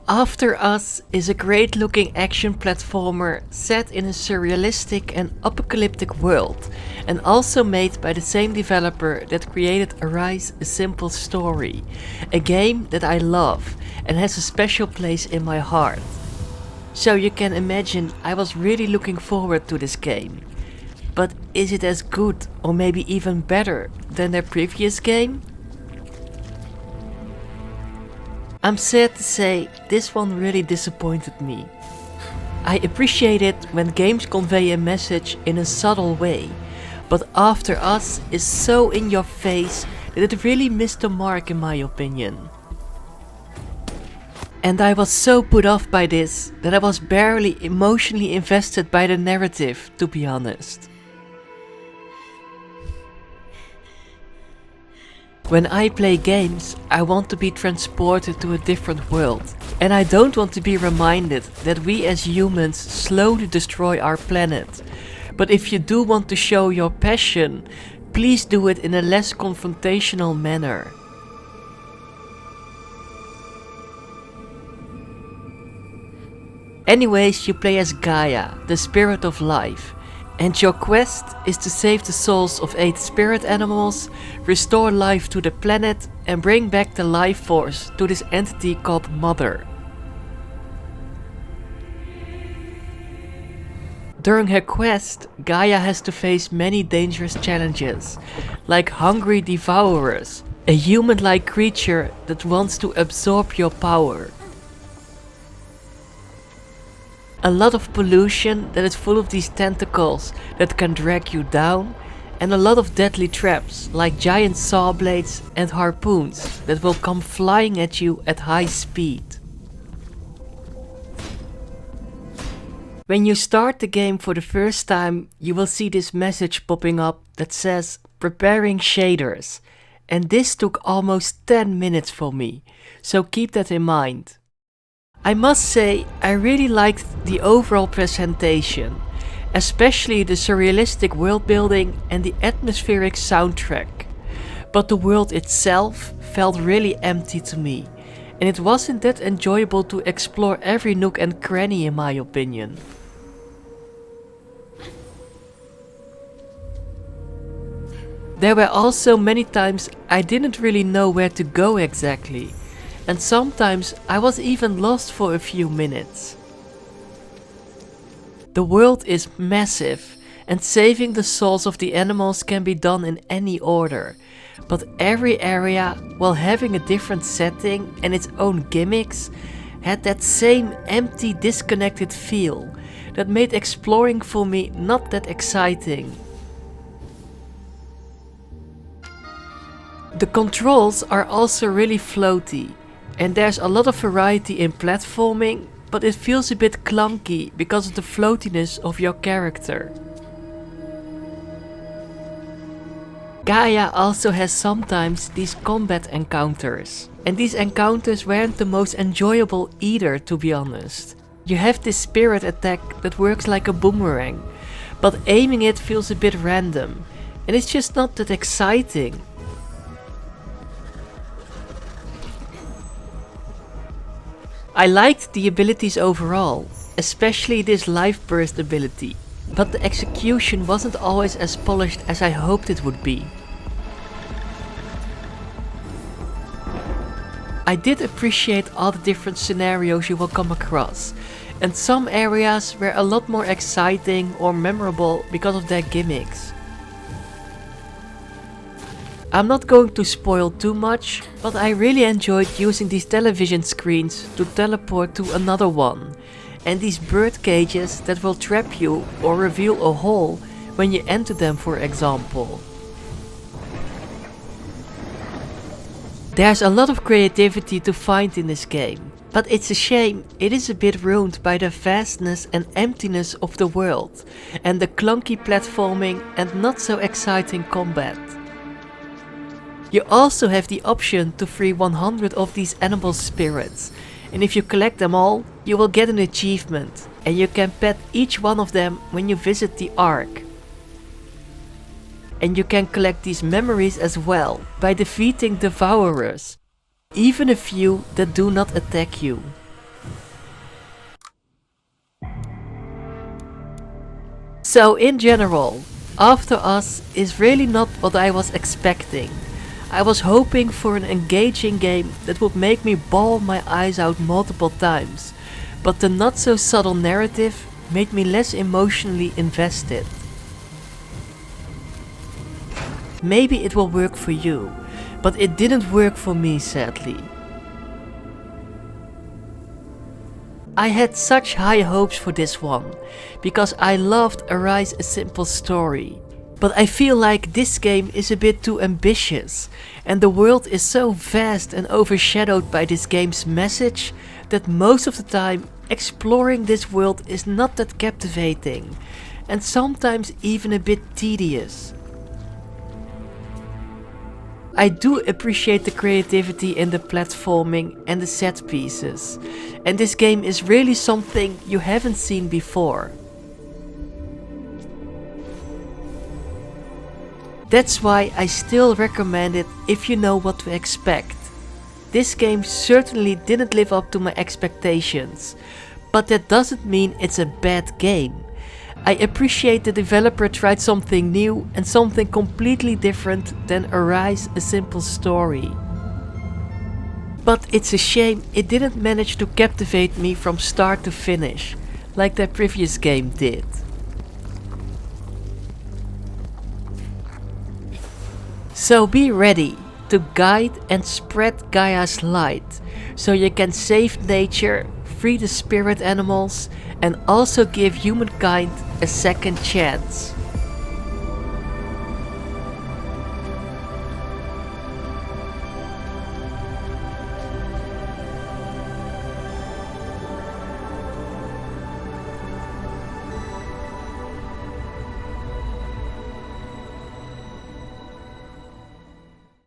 After Us is a great looking action platformer set in a surrealistic and apocalyptic world, and also made by the same developer that created Arise: A Simple Story, a game that I love and has a special place in my heart. So you can imagine I was really looking forward to this game. But is it as good or maybe even better than their previous game? I'm sad to say this one really disappointed me. I appreciate it when games convey a message in a subtle way, but After Us is so in your face that it really missed the mark in my opinion. And I was so put off by this that I was barely emotionally invested by the narrative, to be honest. When I play games, I want to be transported to a different world, and I don't want to be reminded that we as humans slowly destroy our planet. But if you do want to show your passion, please do it in a less confrontational manner. Anyways, you play as Gaia, the spirit of life, and your quest is to save the souls of 8 spirit animals, restore life to the planet, and bring back the life force to this entity called Mother. During her quest, Gaia has to face many dangerous challenges, like hungry devourers, a human-like creature that wants to absorb your power. A lot of pollution that is full of these tentacles that can drag you down, and a lot of deadly traps like giant saw blades and harpoons that will come flying at you at high speed. When you start the game for the first time, you will see this message popping up that says preparing shaders, and this took almost 10 minutes for me, so keep that in mind. I must say, I really liked the overall presentation, especially the surrealistic world building and the atmospheric soundtrack. But the world itself felt really empty to me, and it wasn't that enjoyable to explore every nook and cranny in my opinion. There were also many times I didn't really know where to go exactly, and sometimes I was even lost for a few minutes. The world is massive, and saving the souls of the animals can be done in any order, but every area, while having a different setting and its own gimmicks, had that same empty, disconnected feel that made exploring for me not that exciting. The controls are also really floaty, and there's a lot of variety in platforming, but it feels a bit clunky because of the floatiness of your character. Gaia also has sometimes these combat encounters, and these encounters weren't the most enjoyable either, to be honest. You have this spirit attack that works like a boomerang, but aiming it feels a bit random, and it's just not that exciting. I liked the abilities overall, especially this life burst ability, but the execution wasn't always as polished as I hoped it would be. I did appreciate all the different scenarios you will come across, and some areas were a lot more exciting or memorable because of their gimmicks. I'm not going to spoil too much, but I really enjoyed using these television screens to teleport to another one, and these bird cages that will trap you or reveal a hole when you enter them, for example. There's a lot of creativity to find in this game, but it's a shame it is a bit ruined by the vastness and emptiness of the world, and the clunky platforming and not so exciting combat. You also have the option to free 100 of these animal spirits, and if you collect them all, you will get an achievement, and you can pet each one of them when you visit the Ark. And you can collect these memories as well by defeating devourers, even a few that do not attack you. So in general, After Us is really not what I was expecting. I was hoping for an engaging game that would make me bawl my eyes out multiple times, but the not so subtle narrative made me less emotionally invested. Maybe it will work for you, but it didn't work for me, sadly. I had such high hopes for this one, because I loved Arise a Simple Story. But I feel like this game is a bit too ambitious, and the world is so vast and overshadowed by this game's message that most of the time exploring this world is not that captivating, and sometimes even a bit tedious. I do appreciate the creativity in the platforming and the set pieces, and this game is really something you haven't seen before. That's why I still recommend it if you know what to expect. This game certainly didn't live up to my expectations, but that doesn't mean it's a bad game. I appreciate the developer tried something new and something completely different than Arise a Simple Story. But it's a shame it didn't manage to captivate me from start to finish, like their previous game did. So be ready to guide and spread Gaia's light, so you can save nature, free the spirit animals, and also give humankind a second chance.